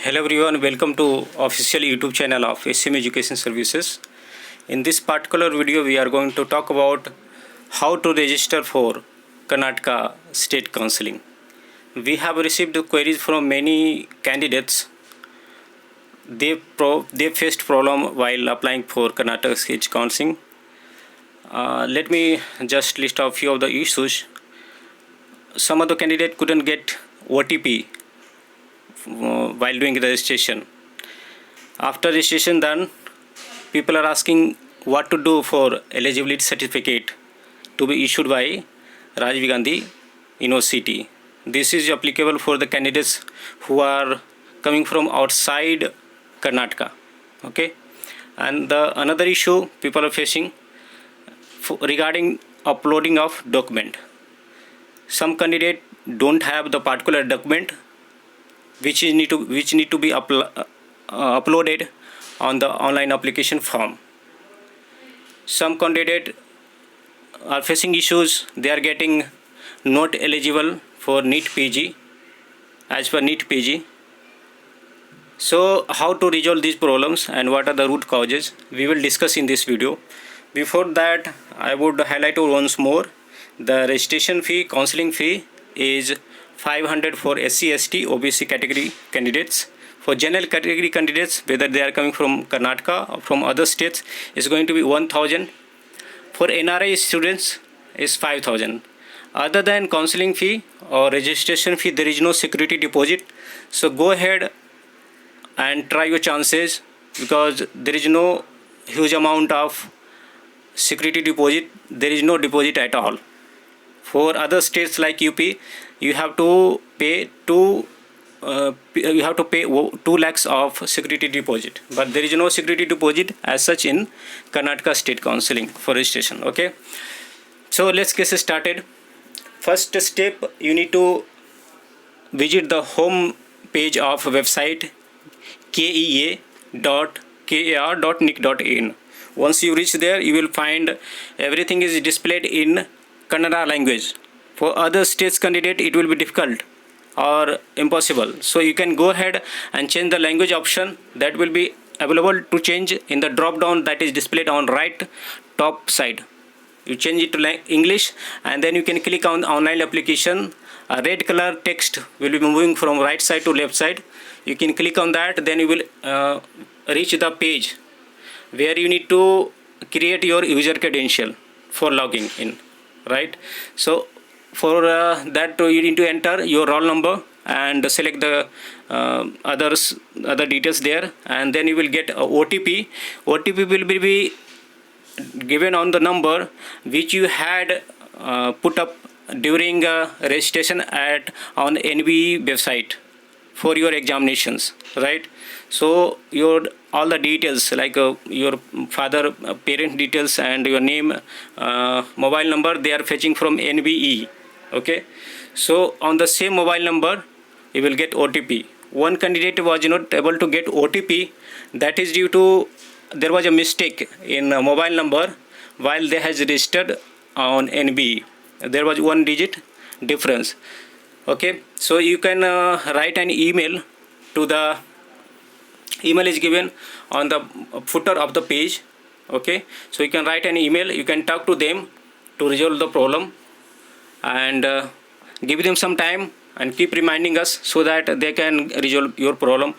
Hello everyone, welcome to official YouTube channel of SM Education Services. In this particular video, we are going to talk about how to register for Karnataka State Counseling. We have received queries from many candidates. They faced problem while applying for Karnataka State Counseling. Let me just list a few of the issues. Some of the candidate couldn't get OTP while doing registration. After registration done, people are asking what to do for eligibility certificate to be issued by Rajiv Gandhi University. This is applicable for the candidates who are coming from outside Karnataka. Okay, and another issue people are facing regarding uploading of document. Some candidate don't have the particular document which need to be uploaded on the online application form. Some candidate are facing issues. They are getting not eligible for NEET PG as per NEET PG. So how to resolve these problems and what are the root causes, we will discuss in this video. Before that, I would highlight once more the registration fee, counseling fee is 500 for SC, ST, OBC category candidates. For general category candidates, whether they are coming from Karnataka or from other states, is going to be 1000. For NRI students is 5000. Other than counseling fee or registration fee, there is no security deposit. So go ahead and try your chances, because there is no huge amount of security deposit. There is no deposit at all. For other states like UP, you have to pay 2 lakhs of security deposit, but there is no security deposit as such in Karnataka State Counseling for registration. Okay, so let's get started. First step, you need to visit the home page of website kea.kar.nic.in. Once you reach there, you will find everything is displayed in Kannada language. For other states candidate, it will be difficult or impossible. So you can go ahead and change the language option. That will be available to change in the drop down that is displayed on right top side. You change it to English, and then you can click on online application. A red color text will be moving from right side to left side. You can click on that, then you will reach the page where you need to create your user credential for logging in, right? So for that, you need to enter your roll number and select the other details there, and then you will get a OTP. OTP will be given on the number which you had put up during registration on NBE website for your examinations, right? So all the details like your father parent details and your name, mobile number, they are fetching from NBE. Okay, so on the same mobile number you will get OTP. One candidate was not able to get OTP. That is due to there was a mistake in a mobile number while they has registered on NBE. There was 1 digit difference. Okay, so you can write an email to the email is given on the footer of the page. Okay, so you can write an email, you can talk to them to resolve the problem, and give them some time and keep reminding us so that they can resolve your problem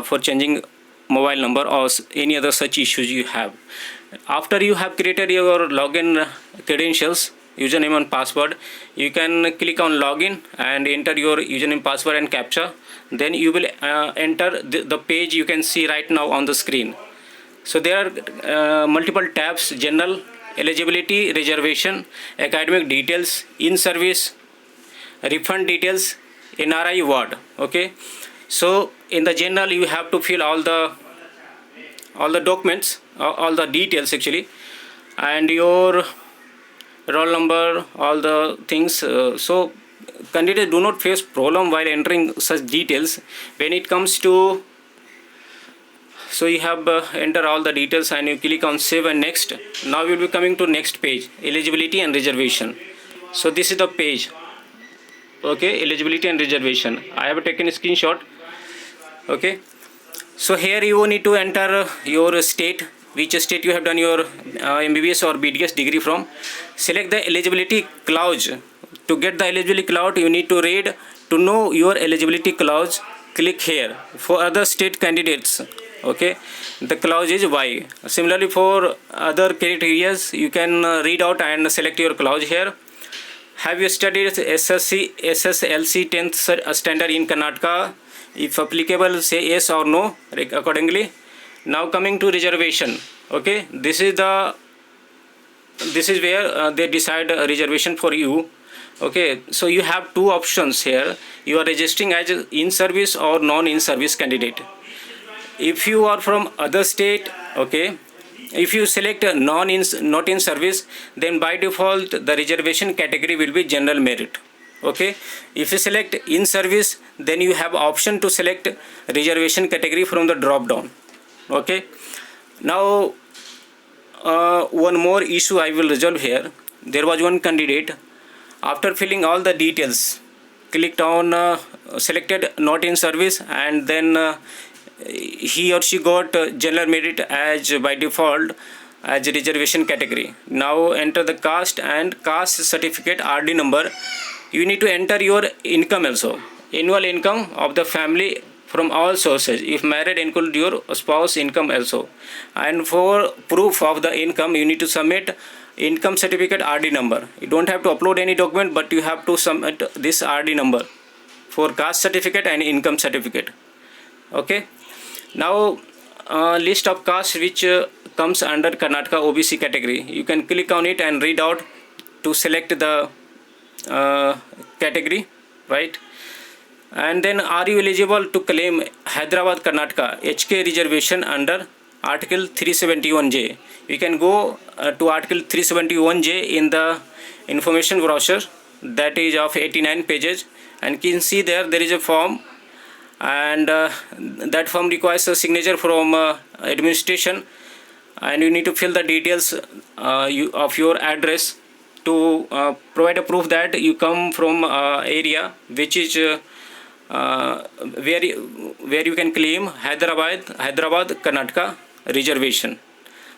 for changing mobile number or any other such issues you have. After you have created your login credentials, username and password, you can click on login and enter your username, password and captcha. Then you will enter the page you can see right now on the screen. So there are multiple tabs: general, eligibility, reservation, academic details, in service, refund details, NRI ward. Okay, so in the general you have to fill all the documents, all the details actually, and your roll number, all the things. So candidates do not face problem while entering such details. When it comes to, so you have enter all the details and you click on save and next. Now you will be coming to next page, eligibility and reservation. So this is the page. Okay, eligibility and reservation. I have taken a screenshot. Okay, so here you need to enter your state, which state you have done your MBBS or BDS degree from. Select the eligibility clause. To get the eligibility clause, you need to read to know your eligibility clause. Click here. For other state candidates, okay, the clause is Y. Similarly, for other criteria, you can read out and select your clause here. Have you studied SSLC 10th standard in Karnataka? If applicable, say yes or no accordingly. Now coming to reservation. Okay, this is where they decide a reservation for you. Okay, so you have two options here. You are registering as in service or non in service candidate. If you are from other state, okay, if you select not in service, then by default the reservation category will be general merit. Okay, if you select in service, then you have option to select reservation category from the drop down. Okay, now one more issue I will resolve here. There was one candidate, after filling all the details, clicked on selected not in service, and then he or she got general merit as by default as reservation category. Now enter the caste and caste certificate RD number. You need to enter your income also, annual income of the family from all sources. If married, include your spouse income also. And for proof of the income, you need to submit income certificate RD number. You don't have to upload any document, but you have to submit this RD number for caste certificate and income certificate. Okay, now list of castes which comes under Karnataka OBC category. You can click on it and read out to select the category, right? And then, are you eligible to claim Hyderabad Karnataka HK reservation under Article 371J? You can go to Article 371J in the information brochure, that is of 89 pages, and you can see there is a form, and that form requires a signature from administration, and you need to fill the details of your address to provide a proof that you come from area which is where you can claim Hyderabad Karnataka reservation.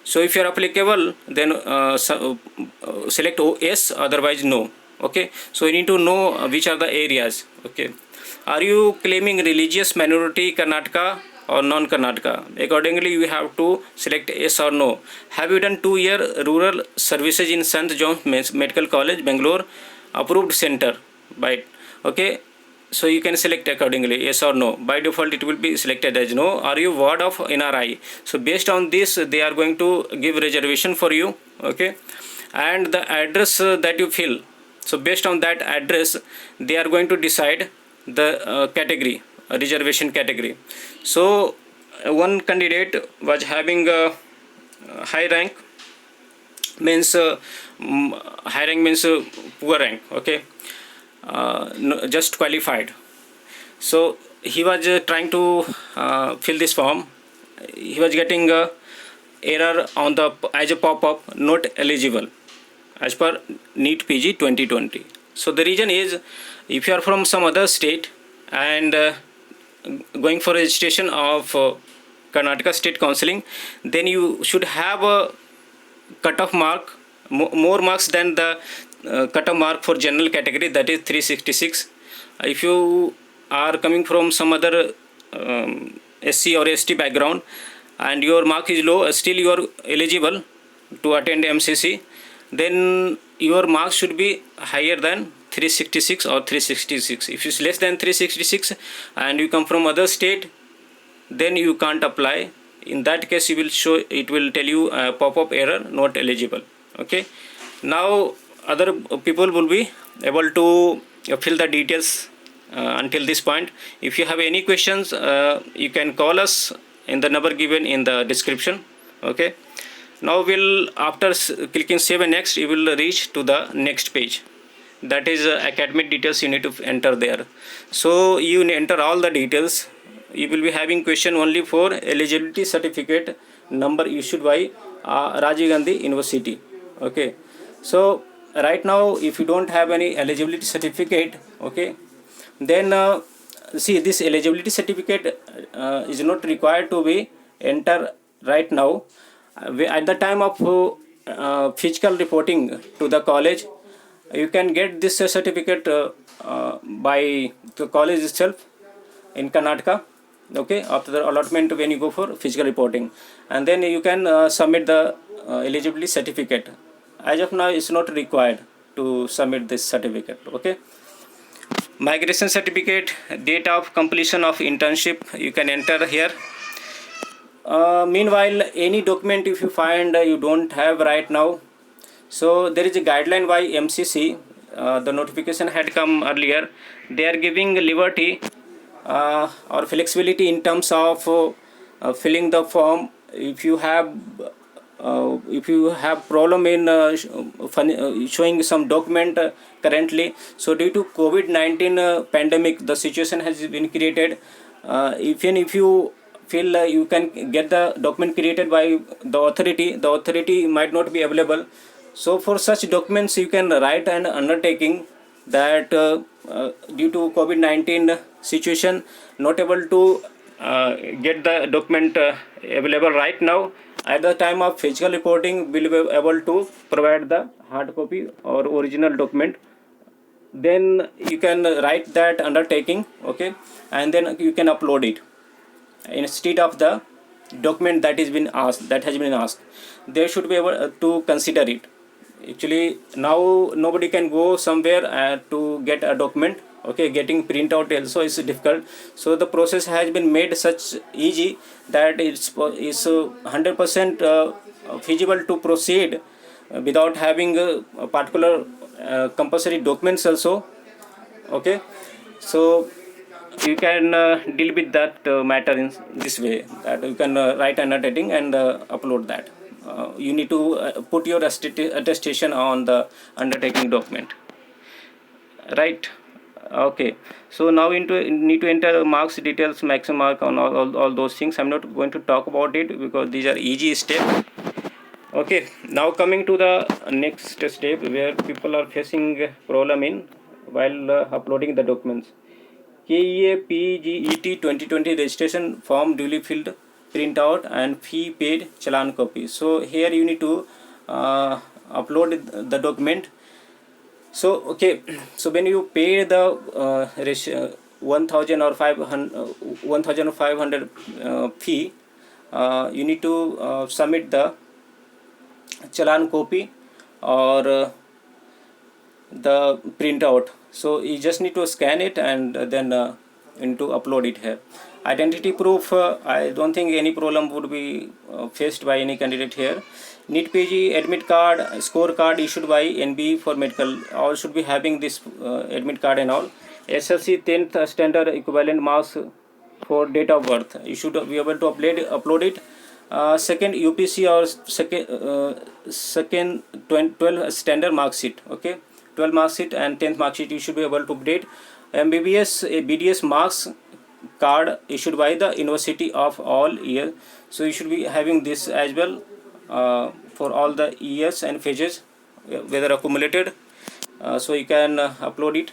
So if you are applicable, then select yes, otherwise no. Okay, so you need to know which are the areas. Okay, are you claiming religious minority Karnataka or non-Karnataka? Accordingly, you have to select yes or no. Have you done 2-year rural services in St. John's Medical College, Bangalore, approved center? By okay, so you can select accordingly, yes or no. By default, it will be selected as no. Are you ward of NRI? So based on this, they are going to give reservation for you. Okay, and the address that you fill. So based on that address, they are going to decide the category, reservation category. So one candidate was having a high rank, means high rank means poor rank. Okay, just qualified. So he was trying to fill this form. He was getting error on the as a pop-up, not eligible as per NEET PG 2020. So the reason is, if you are from some other state and going for registration of Karnataka State Counseling, then you should have a cutoff mark, more marks than the cutoff mark for general category, that is 366. If you are coming from some other SC or ST background and your mark is low, still you are eligible to attend MCC, then your marks should be higher than 366 or 366. If it's less than 366 and you come from other state, then you can't apply. In that case, you will show, it will tell you pop-up error, not eligible. Okay, now other people will be able to fill the details until this point. If you have any questions, you can call us in the number given in the description. Okay, now after clicking save and next, you will reach to the next page, that is academic details. You need to enter there. So you enter all the details. You will be having question only for eligibility certificate number issued by Rajiv Gandhi University. Okay, so right now if you don't have any eligibility certificate, okay, then see, this eligibility certificate is not required to be enter right now. At the time of physical reporting to the college, you can get this certificate by the college itself in Karnataka. Okay, after the allotment, when you go for physical reporting, and then you can submit the eligibility certificate. As of now, it's not required to submit this certificate. Okay, migration certificate, date of completion of internship, you can enter here. Meanwhile, any document if you find you don't have right now, so there is a guideline by MCC. The notification had come earlier. They are giving liberty or flexibility in terms of filling the form. If you have problem in showing some document currently, so due to COVID-19 pandemic, the situation has been created. Even if you feel you can get the document created by the authority might not be available. So for such documents, you can write an undertaking that due to COVID-19 situation, not able to get the document available right now. At the time of physical reporting, will be able to provide the hard copy or original document. Then you can write that undertaking, okay, and then you can upload it instead of the document that has been asked. They should be able to consider it. Actually, now nobody can go somewhere to get a document. Okay, getting printout also is difficult. So the process has been made such easy that it's 100% feasible to proceed without having a particular compulsory documents also. Okay, so you can deal with that matter in this way, that you can write an undertaking and upload that. You need to put your attestation on the undertaking document, right? Okay, so now need to enter marks details, maximum mark on all those things. I'm not going to talk about it because these are easy steps. Okay, now coming to the next step where people are facing problem in while uploading the documents. KEA PGET 2020 registration form duly filled, print out and fee paid, challan copy. So here you need to upload the document. So okay, so when you pay the 1000 or 1500 fee, you need to submit the challan copy or the printout. So you just need to scan it and then into upload it here. Identity proof, I don't think any problem would be faced by any candidate here. NEET PG admit card, score card issued by NB for medical, all should be having this admit card and all. SLC 10th standard equivalent marks for date of birth, you should be able to upload it. Second UPC or second 12 standard mark sheet. Okay, 12 mark sheet and 10th mark sheet you should be able to update. MBBS BDS marks card issued by the University of all year, so you should be having this as well for all the years and phases whether accumulated. So you can upload it.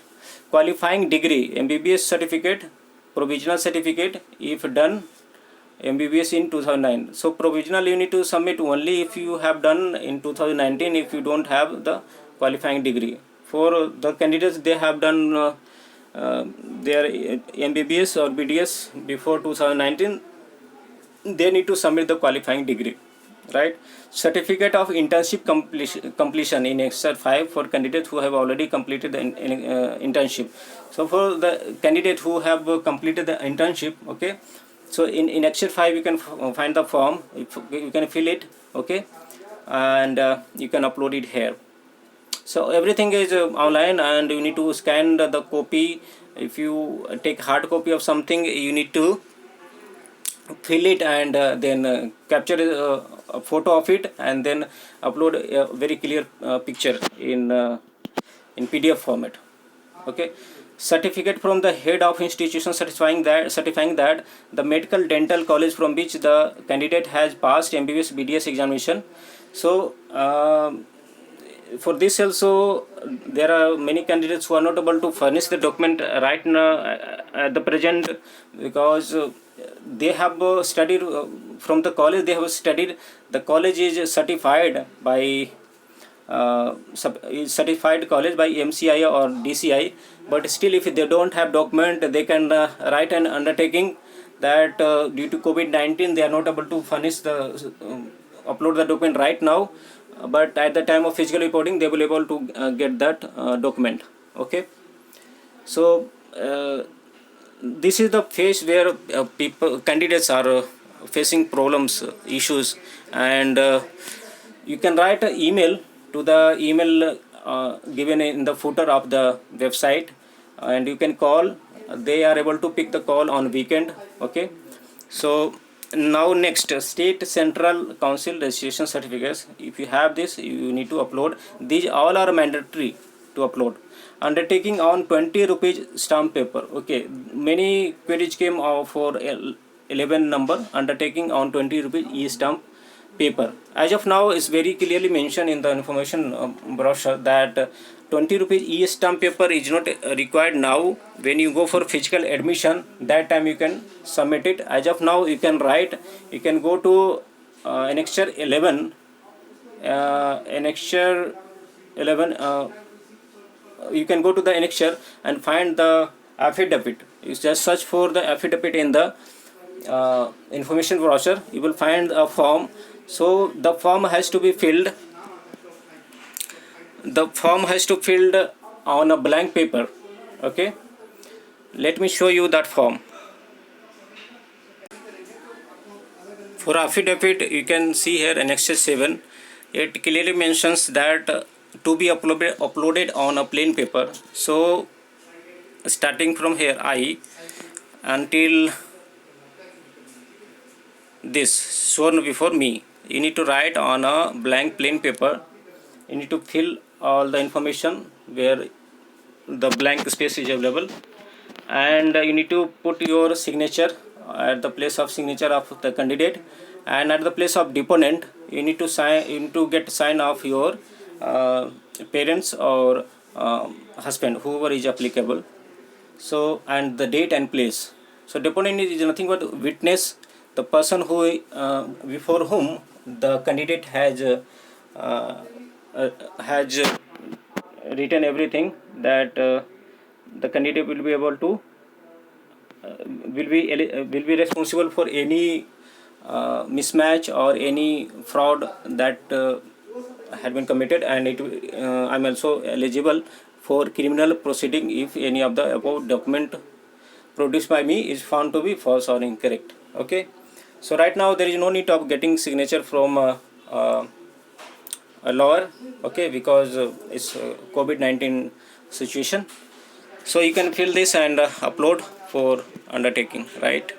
Qualifying degree, MBBS certificate, provisional certificate if done MBBS in 2009. So provisional you need to submit only if you have done in 2019, if you don't have the qualifying degree. For the candidates, they have done their MBBS or BDS before 2019, they need to submit the qualifying degree, right? Certificate of internship completion in Excerpt 5 for candidates who have already completed the internship. So for the candidate who have completed the internship, okay, so in Excerpt 5 you can find the form, you can fill it, okay, and you can upload it here. So everything is online and you need to scan the copy. If you take hard copy of something, you need to fill it and then capture a photo of it and then upload a very clear picture in PDF format. Okay, certificate from the head of institution certifying that the medical dental college from which the candidate has passed MBBS BDS examination. So for this also there are many candidates who are not able to furnish the document right now at the present, because they have studied from the college. They have studied, the college is certified by is certified college by MCI or DCI, but still if they don't have document, they can write an undertaking that due to COVID-19 they are not able to furnish the upload the document right now, but at the time of physical reporting they will able to get that document. Okay, so this is the phase where people candidates are facing problems, issues, and you can write an email to the email given in the footer of the website, and you can call. They are able to pick the call on weekend. Okay, so now next, state central council registration certificates. If you have this, you need to upload. These all are mandatory to upload. Undertaking on 20 rupees stamp paper. Okay, many queries came for 11 number. Undertaking on 20 rupees e-stamp paper. As of now, is very clearly mentioned in the information brochure that 20 rupees e-stamp paper is not required now. When you go for physical admission, that time you can submit it. As of now, you can write, you can go to annexure 11, annexure 11, you can go to the annexure and find the affidavit. You just search for the affidavit in the information brochure. You will find a form. So the form has to be filled. The form has to filled on a blank paper. Okay, let me show you that form. For affidavit, you can see here annexure 7. It clearly mentions that to be uploaded on a plain paper. So starting from here I until this shown before me, you need to write on a blank plain paper. You need to fill all the information where the blank space is available, and you need to put your signature at the place of signature of the candidate, and at the place of deponent you need to sign, you need to get sign of your parents or husband, whoever is applicable. So, and the date and place. So deponent is nothing but witness, the person who before whom the candidate has written everything, that the candidate will be able to will be responsible for any mismatch or any fraud that had been committed, and I'm also eligible for criminal proceeding if any of the above document produced by me is found to be false or incorrect. Okay, so right now there is no need of getting signature from a lawyer. Okay, because it's COVID-19 situation. So you can fill this and upload for undertaking, right?